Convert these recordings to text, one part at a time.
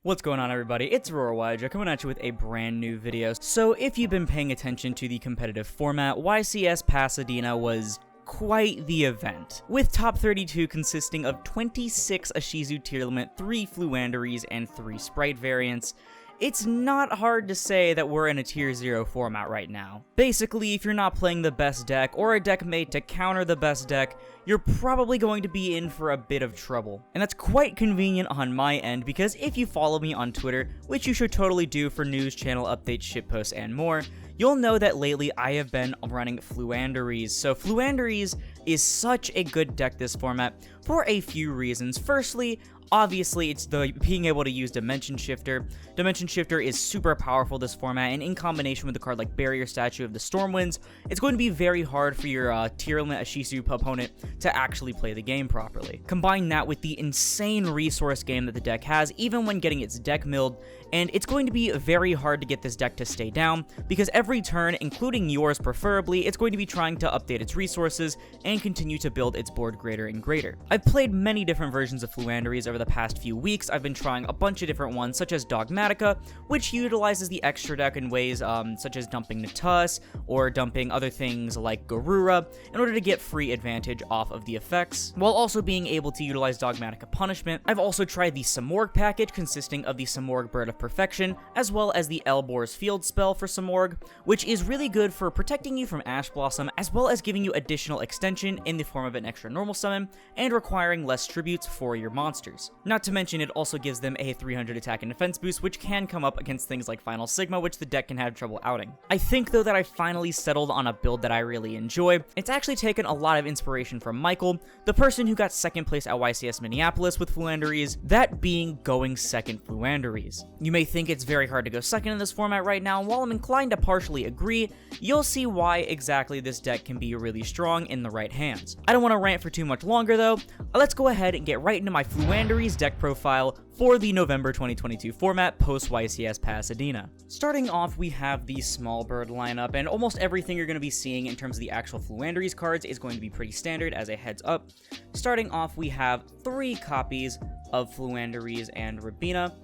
What's going on, everybody? It's Roarwaja coming at you with a brand new video. So if you've been paying attention to the competitive format, YCS Pasadena was quite the event, with top 32 consisting of 26 Ishizu tier limit, 3 Floowandereeze, and 3 sprite variants. It's not hard to say that we're in a tier 0 format right now. Basically, if you're not playing the best deck, or a deck made to counter the best deck, you're probably going to be in for a bit of trouble. And that's quite convenient on my end, because if you follow me on Twitter, which you should totally do for news, channel updates, shitposts, and more, you'll know that lately I have been running Floowandereeze. So Floowandereeze is such a good deck this format for a few reasons. Firstly, obviously, it's the being able to use Dimension Shifter. Dimension Shifter is super powerful this format, and in combination with a card like Barrier Statue of the Stormwinds, it's going to be very hard for your tier limit Ishizu opponent to actually play the game properly. Combine that with the insane resource game that the deck has, even when getting its deck milled, and it's going to be very hard to get this deck to stay down, because every turn, including yours preferably, it's going to be trying to update its resources and continue to build its board greater and greater. I've played many different versions of Floowandereeze over the past few weeks. I've been trying a bunch of different ones, such as Dogmatica, which utilizes the extra deck in ways such as dumping Natus, or dumping other things like Garura, in order to get free advantage off of the effects, while also being able to utilize Dogmatica Punishment. I've also tried the Samorg package, consisting of the Samorg Bird of Perfection, as well as the Elbor's Field spell for Samorg, which is really good for protecting you from Ash Blossom, as well as giving you additional extension in the form of an extra normal summon, and requiring less tributes for your monsters. Not to mention, it also gives them a 300 attack and defense boost, which can come up against things like Final Sigma, which the deck can have trouble outing. I think, though, that I finally settled on a build that I really enjoy. It's actually taken a lot of inspiration from Michael, the person who got second place at YCS Minneapolis with Floowandereeze, that being going second Floowandereeze. You may think it's very hard to go second in this format right now, and while I'm inclined to partially agree, you'll see why exactly this deck can be really strong in the right hands. I don't want to rant for too much longer, though. Let's go ahead and get right into my Floowandereeze deck profile for the November 2022 format post YCS Pasadena. Starting off, we have the small bird lineup, and almost everything you're going to be seeing in terms of the actual Floowandereeze cards is going to be pretty standard as a heads up. Starting off, we have 3 copies of Floowandereeze and Rabina,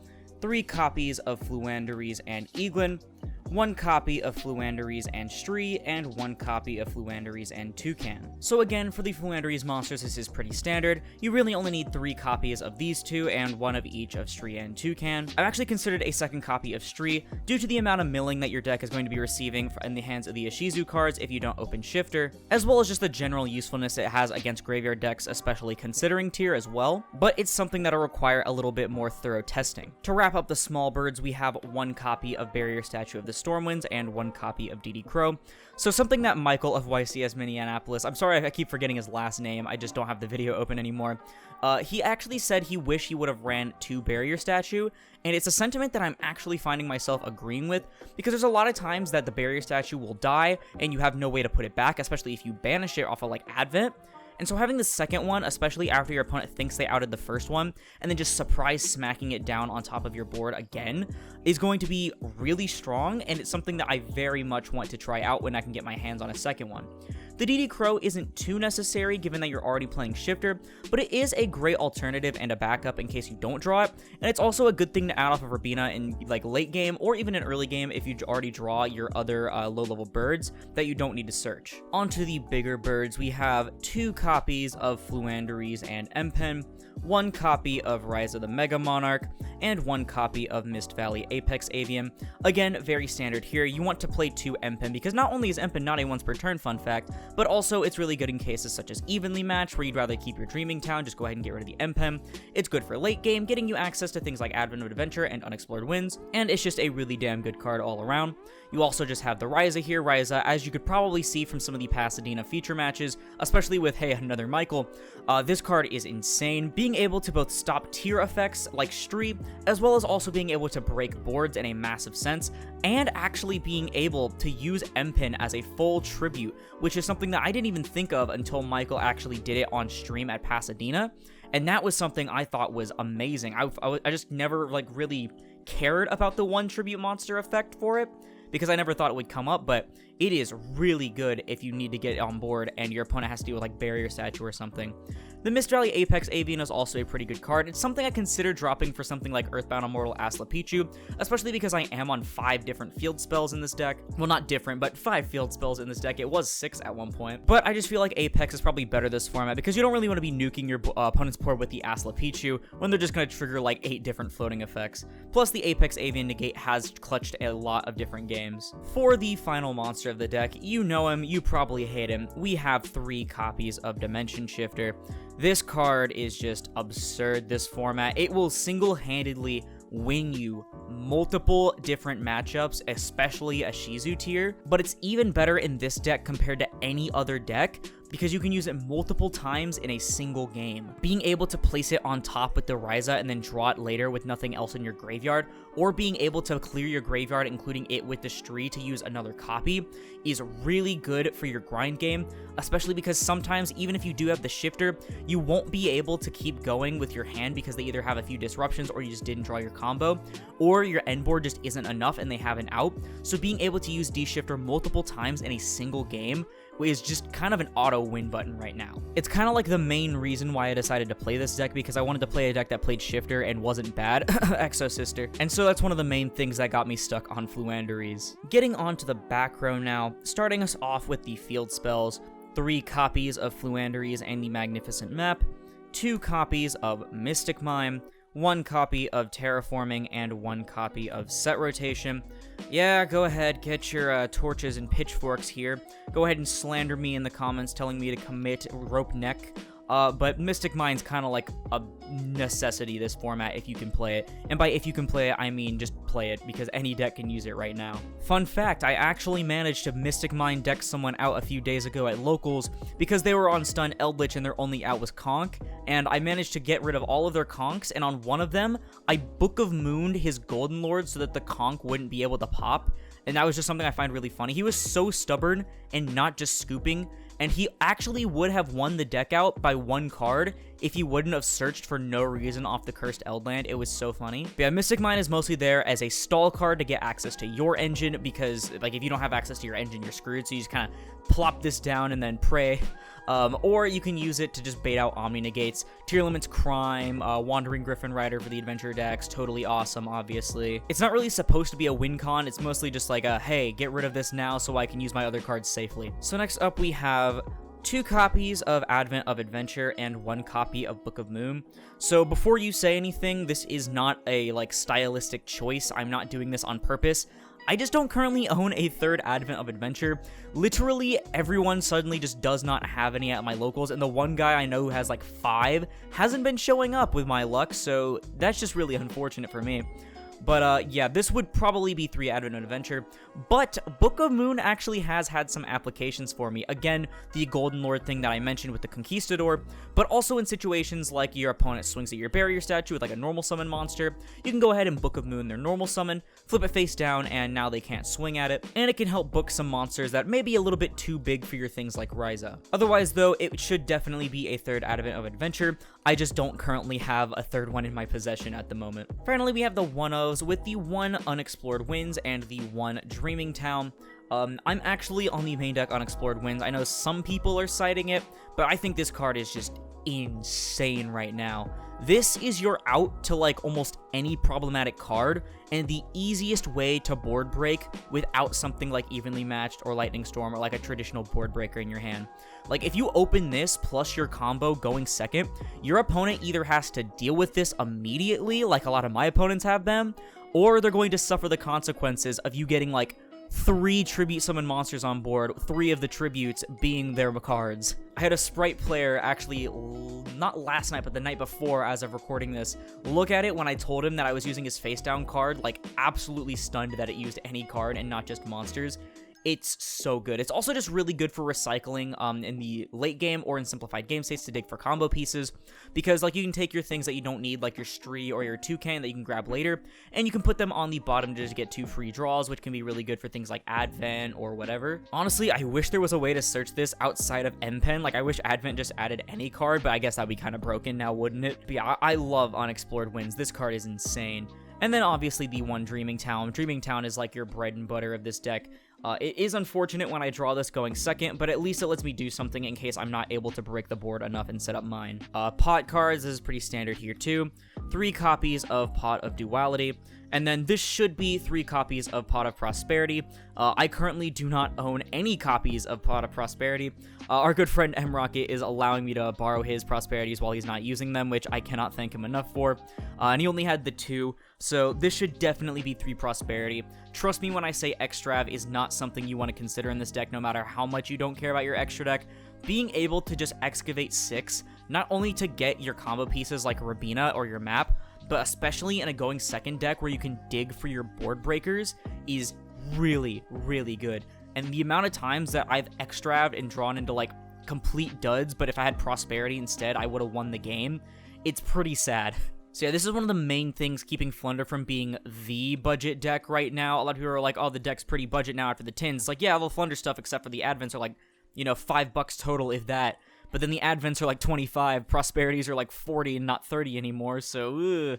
3 copies of Floowandereeze and Eaglin, 1 copy of Floowandereeze and Stree, and 1 copy of Floowandereeze and Toucan. So again, for the Floowandereeze monsters, this is pretty standard. You really only need 3 copies of these two, and 1 of each of Stree and Toucan. I've actually considered a second copy of Stree, due to the amount of milling that your deck is going to be receiving in the hands of the Ishizu cards if you don't open Shifter, as well as just the general usefulness it has against graveyard decks, especially considering tier as well, but it's something that'll require a little bit more thorough testing. To wrap up the small birds, we have 1 copy of Barrier Statue of the Stormwinds and 1 copy of DD Crow. So something that Michael of YCS Minneapolis, I'm sorry I keep forgetting his last name, I just don't have the video open anymore, he actually said he wished he would have ran 2 Barrier Statue, and it's a sentiment that I'm actually finding myself agreeing with, because there's a lot of times that the Barrier Statue will die, and you have no way to put it back, especially if you banish it off of like Advent. And so having the second one, especially after your opponent thinks they outed the first one, and then just surprise smacking it down on top of your board again, is going to be really strong, and it's something that I very much want to try out when I can get my hands on a second one. The DD Crow isn't too necessary given that you're already playing Shifter, but it is a great alternative and a backup in case you don't draw it, and it's also a good thing to add off of Rabina in like late game or even in early game if you already draw your other low-level birds that you don't need to search. Onto the bigger birds, we have 2 copies of Floowandereeze and Empen, 1 copy of Rise of the Mega Monarch, and 1 copy of Mist Valley Apex Avian. Again, very standard here. You want to play 2 Empen because not only is Empen not a once per turn fun fact, but also it's really good in cases such as evenly matched where you'd rather keep your Dreaming Town, just go ahead and get rid of the Empen. It's good for late game, getting you access to things like Advent of Adventure and Unexplored Winds, and it's just a really damn good card all around. You also just have the Ryza here. Ryza, as you could probably see from some of the Pasadena feature matches, especially with, hey, another Michael, this card is insane. Being able to both stop tier effects like Stree, as well as also being able to break boards in a massive sense, and actually being able to use Empen as a full tribute, which is something that I didn't even think of until Michael actually did it on stream at Pasadena, and that was something I thought was amazing. I just never like really cared about the 1 tribute monster effect for it, because I never thought it would come up, but it is really good if you need to get it on board and your opponent has to deal with like barrier statue or something. The Mist Valley Apex Avian is also a pretty good card. It's something I consider dropping for something like Earthbound Immortal Asclepichu, especially because I am on 5 different field spells in this deck. Well, not different, but 5 field spells in this deck. It was 6 at one point. But I just feel like Apex is probably better this format because you don't really want to be nuking your opponent's board with the Asclepichu when they're just going to trigger like 8 different floating effects. Plus, the Apex Avian Negate has clutched a lot of different games. For the final monster of the deck, you know him, you probably hate him. We have 3 copies of Dimension Shifter. This card is just absurd, this format. It will single-handedly win you multiple different matchups, especially a Shizu tier, but it's even better in this deck compared to any other deck because you can use it multiple times in a single game. Being able to place it on top with the Ryza and then draw it later with nothing else in your graveyard, or being able to clear your graveyard, including it with the Stree to use another copy, is really good for your grind game, especially because sometimes, even if you do have the Shifter, you won't be able to keep going with your hand because they either have a few disruptions or you just didn't draw your combo, or your end board just isn't enough and they have an out. So being able to use D-Shifter multiple times in a single game is just kind of an auto win button right now. It's kind of like the main reason why I decided to play this deck, because I wanted to play a deck that played Shifter and wasn't bad, Exo Sister. And so that's one of the main things that got me stuck on Floowandereeze. Getting onto the back row now, starting us off with the field spells, 3 copies of Floowandereeze and the Magnificent Map, 2 copies of Mystic Mime, 1 copy of Terraforming, and 1 copy of Set Rotation. Yeah, go ahead, get your torches and pitchforks here. Go ahead and slander me in the comments telling me to commit Rope Neck. But Mystic Mine's kind of like a necessity this format if you can play it. And by if you can play it, I mean just play it, because any deck can use it right now. Fun fact, I actually managed to Mystic Mine deck someone out a few days ago at locals because they were on Stun Eldritch and their only out was Conch, and I managed to get rid of all of their Conchs, and on one of them, I Book of Mooned his Golden Lord so that the Conch wouldn't be able to pop, and that was just something I find really funny. He was so stubborn and not just scooping, and he actually would have won the deck out by 1 card if he wouldn't have searched for no reason off the Cursed Eldland. It was so funny. But yeah, Mystic Mine is mostly there as a stall card to get access to your engine, because like if you don't have access to your engine, you're screwed, so you just kind of plop this down and then pray. Or you can use it to just bait out Omni Negates, Tier Limits Crime, Wandering Griffin Rider for the adventure decks, totally awesome, obviously. It's not really supposed to be a win con, it's mostly just like a, hey, get rid of this now so I can use my other cards safely. So next up we have 2 copies of Advent of Adventure and 1 copy of Book of Moon. So before you say anything, this is not a like stylistic choice. I'm not doing this on purpose. I just don't currently own a 3rd Advent of Adventure. Literally everyone suddenly just does not have any at my locals, and the one guy I know who has like 5 hasn't been showing up with my luck, so that's just really unfortunate for me. But yeah, this would probably be 3 Advent of Adventure, but Book of Moon actually has had some applications for me. Again, the Golden Lord thing that I mentioned with the Conquistador, but also in situations like your opponent swings at your barrier statue with like a normal summon monster, you can go ahead and Book of Moon their normal summon, flip it face down, and now they can't swing at it, and it can help book some monsters that may be a little bit too big for your things like Ryza. Otherwise though, it should definitely be a 3rd Advent of Adventure. I just don't currently have a 3rd one in my possession at the moment. Finally, we have the 1-0s with the 1 Unexplored Winds and the 1 Dreaming Town. I'm actually on the main deck Unexplored Winds. I know some people are citing it, but I think this card is just insane right now. This is your out to like almost any problematic card, and the easiest way to board break without something like Evenly Matched or Lightning Storm or like a traditional board breaker in your hand. Like if you open this plus your combo going second, your opponent either has to deal with this immediately, like a lot of my opponents have been, or they're going to suffer the consequences of you getting like 3 tribute summon monsters on board, 3 of the tributes being their cards. I had a Sprite player actually, not last night, but the night before as of recording this, look at it when I told him that I was using his face down card, like absolutely stunned that it used any card and not just monsters. It's so good. It's also just really good for recycling in the late game or in simplified game states to dig for combo pieces, because like you can take your things that you don't need, like your Stree or your Toucan that you can grab later, and you can put them on the bottom to just get 2 free draws, which can be really good for things like Advent or whatever. Honestly, I wish there was a way to search this outside of M-Pen. Like I wish Advent just added any card, but I guess that'd be kind of broken now, wouldn't it? But yeah, I love Unexplored Winds. This card is insane. And then obviously the one Dreaming Town. Dreaming Town is like your bread and butter of this deck. It is unfortunate when I draw this going second, but at least it lets me do something in case I'm not able to break the board enough and set up mine. Pot cards, this is pretty standard here too. 3 copies of Pot of Duality, and then this should be 3 copies of Pot of Prosperity. I currently do not own any copies of Pot of Prosperity. Our good friend M-Rocket is allowing me to borrow his Prosperities while he's not using them, which I cannot thank him enough for. And he only had the 2, so this should definitely be 3 Prosperity. Trust me when I say Extrav is not something you want to consider in this deck, no matter how much you don't care about your extra deck. Being able to just excavate 6, not only to get your combo pieces like Rabina or your map, but especially in a going second deck where you can dig for your board breakers, is really, really good. And the amount of times that I've extraved and drawn into like complete duds, but if I had Prosperity instead, I would have won the game, it's pretty sad. So yeah, this is one of the main things keeping Flunder from being the budget deck right now. A lot of people are like, oh, the deck's pretty budget now after the tins. It's like, yeah, all the Flunder stuff except for the advents are like, you know, $5 total, if that. But then the advents are like 25, Prosperities are like 40 and not 30 anymore, so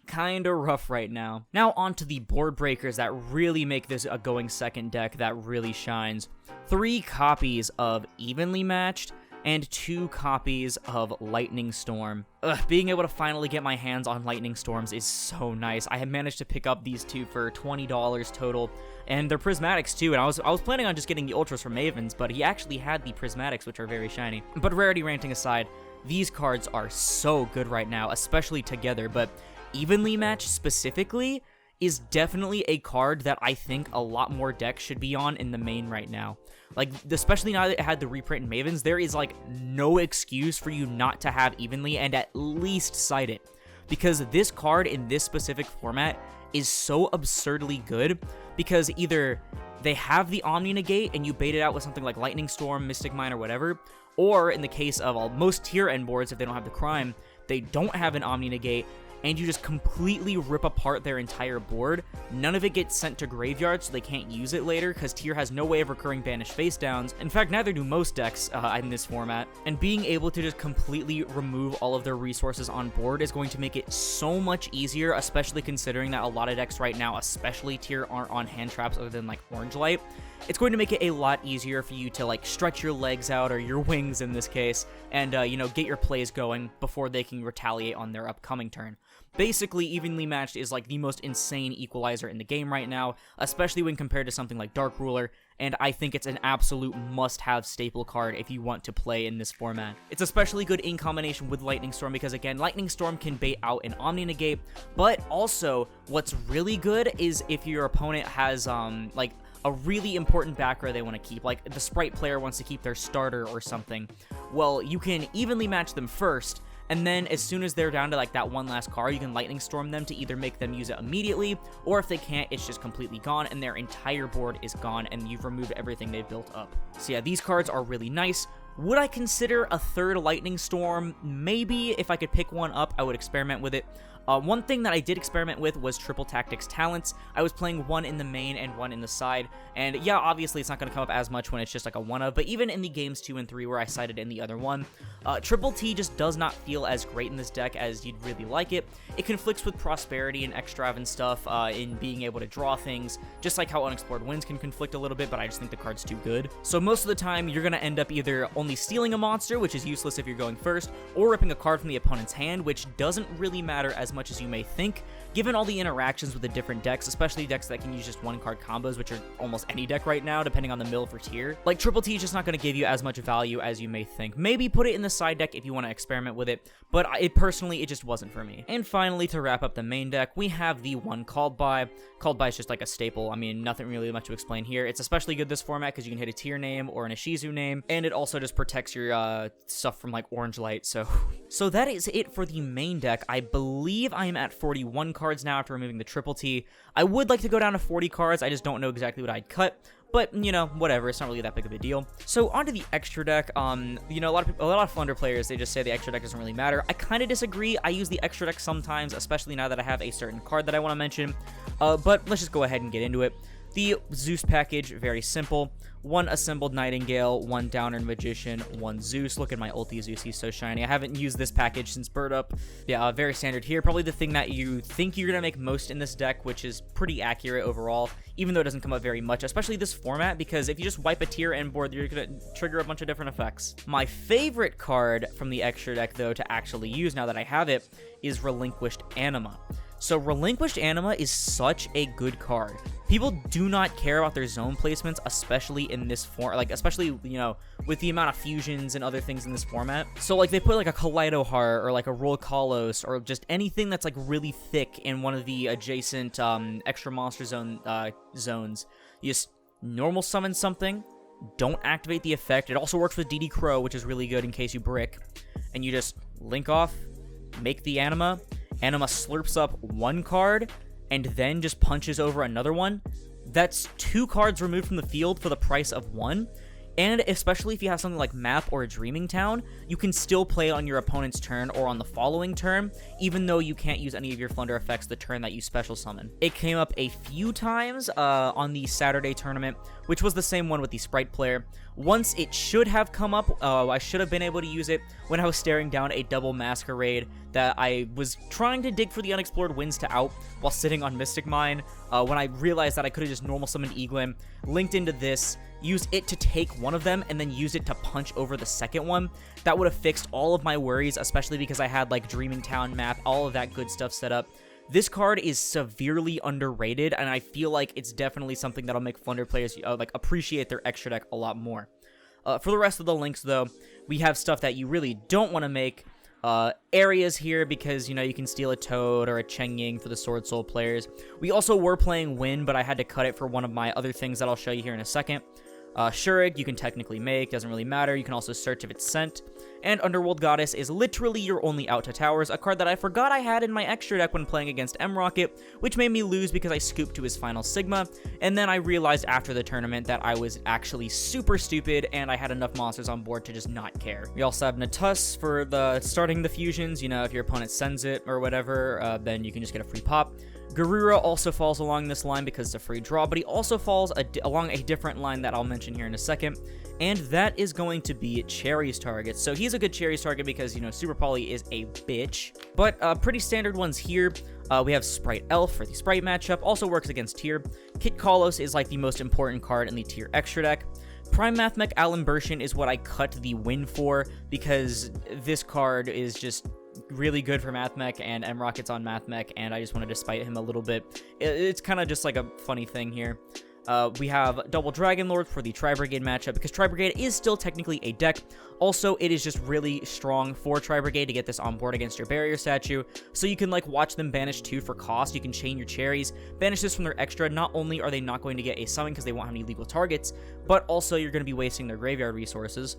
kinda rough right now. Now on to the board breakers that really make this a going second deck that really shines. 3 copies of Evenly Matched and 2 copies of Lightning Storm. Being able to finally get my hands on Lightning Storms is so nice. I have managed to pick up these 2 for $20 total, and they're prismatics too, and I was planning on just getting the Ultras from Mavens, but he actually had the prismatics, which are very shiny. But rarity ranting aside, these cards are so good right now, especially together, but Evenly Matched specifically is definitely a card that I think a lot more decks should be on in the main right now. Like, especially now that it had the reprint in Mavens, there is, like, no excuse for you not to have Evenly and at least cite it. Because this card in this specific format is so absurdly good, because either they have the Omni Negate and you bait it out with something like Lightning Storm, Mystic Mine, or whatever, or in the case of most tier end boards, if they don't have the Crime, they don't have an Omni Negate, and you just completely rip apart their entire board. None of it gets sent to graveyard, so they can't use it later, because Tier has no way of recurring banished face downs. In fact, neither do most decks in this format. And being able to just completely remove all of their resources on board is going to make it so much easier, especially considering that a lot of decks right now, especially Tier, aren't on hand traps other than like Orange Light. It's going to make it a lot easier for you to like stretch your legs out, or your wings in this case, and you know, get your plays going before they can retaliate on their upcoming turn. Basically, Evenly Matched is like the most insane equalizer in the game right now, especially when compared to something like Dark Ruler, and I think it's an absolute must-have staple card if you want to play in this format. It's especially good in combination with Lightning Storm because, again, Lightning Storm can bait out an Omni Negate, but also what's really good is if your opponent has, like, a really important back row they want to keep, like the Sprite player wants to keep their starter or something, well, you can evenly match them first, and then as soon as they're down to like that one last card, you can Lightning Storm them to either make them use it immediately, or if they can't, it's just completely gone and their entire board is gone and you've removed everything they've built up. So yeah, these cards are really nice. Would I consider a third Lightning Storm? Maybe. If I could pick one up, I would experiment with it. One thing that I did experiment with was Triple Tactics Talents. I was playing one in the main and one in the side, and yeah, obviously it's not going to come up as much when it's just like a one-of, but even in the games 2 and 3 where I cited in the other one, Triple T just does not feel as great in this deck as you'd really like it. It conflicts with Prosperity and Extrav and stuff in being able to draw things, just like how Unexplored Winds can conflict a little bit, but I just think the card's too good. So most of the time, you're going to end up either only stealing a monster, which is useless if you're going first, or ripping a card from the opponent's hand, which doesn't really matter as much as you may think, given all the interactions with the different decks, especially decks that can use just one card combos, which are almost any deck right now, depending on the mill for tier. Like, Triple T is just not going to give you as much value as you may think. Maybe put it in the side deck if you want to experiment with it, but personally, it just wasn't for me. And finally, to wrap up the main deck, we have the one Called By. Called By is just like a staple. I mean, nothing really much to explain here. It's especially good this format because you can hit a tier name or an Ishizu name, and it also just protects your stuff from like Orange Light, so that is it for the main deck. I believe I am at 41 cards now after removing the Triple T. I would like to go down to 40 cards, I just don't know exactly what I'd cut, but, you know, whatever, it's not really that big of a deal. So, onto the extra deck, you know, a lot of Flunder players, they just say the extra deck doesn't really matter. I kind of disagree. I use the extra deck sometimes, especially now that I have a certain card that I want to mention, but let's just go ahead and get into it. The Zeus package, very simple. 1 Assembled Nightingale, 1 Downer Magician, 1 Zeus. Look at my ulti Zeus, he's so shiny. I haven't used this package since Bird Up. Yeah, very standard here. Probably the thing that you think you're going to make most in this deck, which is pretty accurate overall, even though it doesn't come up very much, especially this format, because if you just wipe a tier end board, you're going to trigger a bunch of different effects. My favorite card from the extra deck, though, to actually use now that I have it, is Relinquished Anima. So Relinquished Anima is such a good card. People do not care about their zone placements, especially in this form, like, especially, you know, with the amount of fusions and other things in this format. So, like, they put, like, a Kaleido Heart or, like, a Roll Kalos or just anything that's, like, really thick in one of the adjacent extra monster zone zones. You just normal summon something, don't activate the effect. It also works with DD Crow, which is really good in case you brick. And you just link off, make the Anima. Anima slurps up 1 card, and then just punches over another one. That's 2 cards removed from the field for the price of 1. And especially if you have something like Map or a Dreaming Town, you can still play it on your opponent's turn or on the following turn, even though you can't use any of your Flunder effects the turn that you special summon. It came up a few times on the Saturday tournament, which was the same one with the Sprite player. Once it should have come up, I should have been able to use it when I was staring down a double Masquerade that I was trying to dig for the unexplored winds to out while sitting on Mystic Mine, when I realized that I could have just normal summoned Eglin, linked into this, used it to take one of them, and then use it to punch over the second one. That would have fixed all of my worries, especially because I had, like, Dreaming Town map, all of that good stuff set up. This card is severely underrated, and I feel like it's definitely something that'll make Flunder players like appreciate their extra deck a lot more. For the rest of the links, though, we have stuff that you really don't want to make. Areas here because, you know, you can steal a Toad or a Cheng Ying for the Sword Soul players. We also were playing Wind, but I had to cut it for one of my other things that I'll show you here in a second. Shurig, you can technically make, doesn't really matter. You can also search if it's sent. And Underworld Goddess is literally your only out to towers, a card that I forgot I had in my extra deck when playing against M-Rocket, which made me lose because I scooped to his final Sigma, and then I realized after the tournament that I was actually super stupid and I had enough monsters on board to just not care. We also have Natus for the starting the fusions. You know, if your opponent sends it or whatever, then you can just get a free pop. Garura also falls along this line because it's a free draw, but he also falls along a different line that I'll mention here in a second, and that is going to be Cherry's target. So he's a good Cherry's target because, you know, Super Poly is a bitch, but pretty standard ones here. We have Sprite Elf for the Sprite matchup, also works against Tier. Kit Kalos is like the most important card in the Tier extra deck. Prime Mathmech Alimbertian is what I cut the win for because this card is just really good for Mathmech, and M-Rocket's on Mathmech, and I just wanted to spite him a little bit. It's kind of just like a funny thing here. We have Double Dragon Lord for the Tri-Brigade matchup, because Tri-Brigade is still technically a deck. Also, it is just really strong for Tri-Brigade to get this on board against your barrier statue, so you can, like, watch them banish 2 for cost. You can chain your cherries, banish this from their extra. Not only are they not going to get a summon because they won't have any legal targets, but also you're going to be wasting their graveyard resources.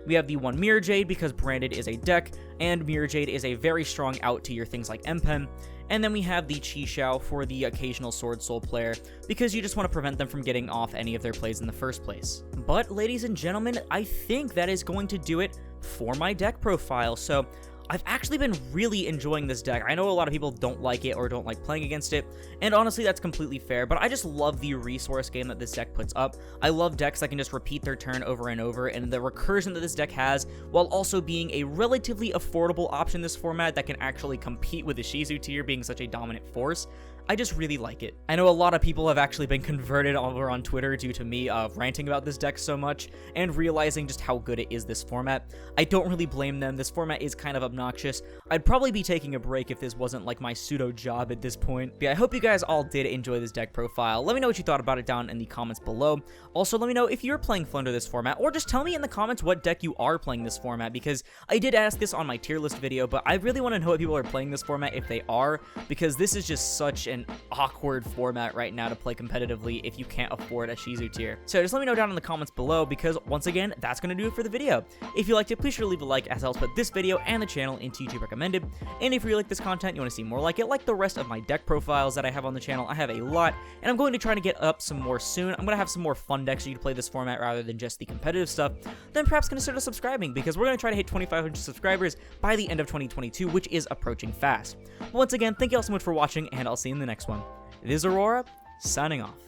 We have the 1 Mirror Jade because Branded is a deck, and Mirror Jade is a very strong out to your things like M-Pen. And then we have the Chi Xiao for the occasional Sword Soul player, because you just want to prevent them from getting off any of their plays in the first place. But, ladies and gentlemen, I think that is going to do it for my deck profile. So, I've actually been really enjoying this deck. I know a lot of people don't like it or don't like playing against it, and honestly, that's completely fair, but I just love the resource game that this deck puts up. I love decks that can just repeat their turn over and over, and the recursion that this deck has, while also being a relatively affordable option in this format that can actually compete with the Shizu tier being such a dominant force. I just really like it. I know a lot of people have actually been converted over on Twitter due to me ranting about this deck so much and realizing just how good it is this format. I don't really blame them. This format is kind of obnoxious. I'd probably be taking a break if this wasn't like my pseudo job at this point. But yeah, I hope you guys all did enjoy this deck profile. Let me know what you thought about it down in the comments below. Also, let me know if you're playing Flunder this format, or just tell me in the comments what deck you are playing this format, because I did ask this on my tier list video, but I really want to know what people are playing this format if they are, because this is just such an awkward format right now to play competitively if you can't afford a Shizu tier. So just let me know down in the comments below, because once again, that's going to do it for the video. If you liked it, please sure to leave a like, as it helps put this video and the channel into YouTube recommended. And if you like this content, you want to see more like it, like the rest of my deck profiles that I have on the channel. I have a lot, and I'm going to try to get up some more soon. I'm going to have some more fun decks for you to play this format rather than just the competitive stuff. Then perhaps consider subscribing, because we're going to try to hit 2,500 subscribers by the end of 2022, which is approaching fast. But once again, thank you all so much for watching, and I'll see you in the next one. It is Aurora, signing off.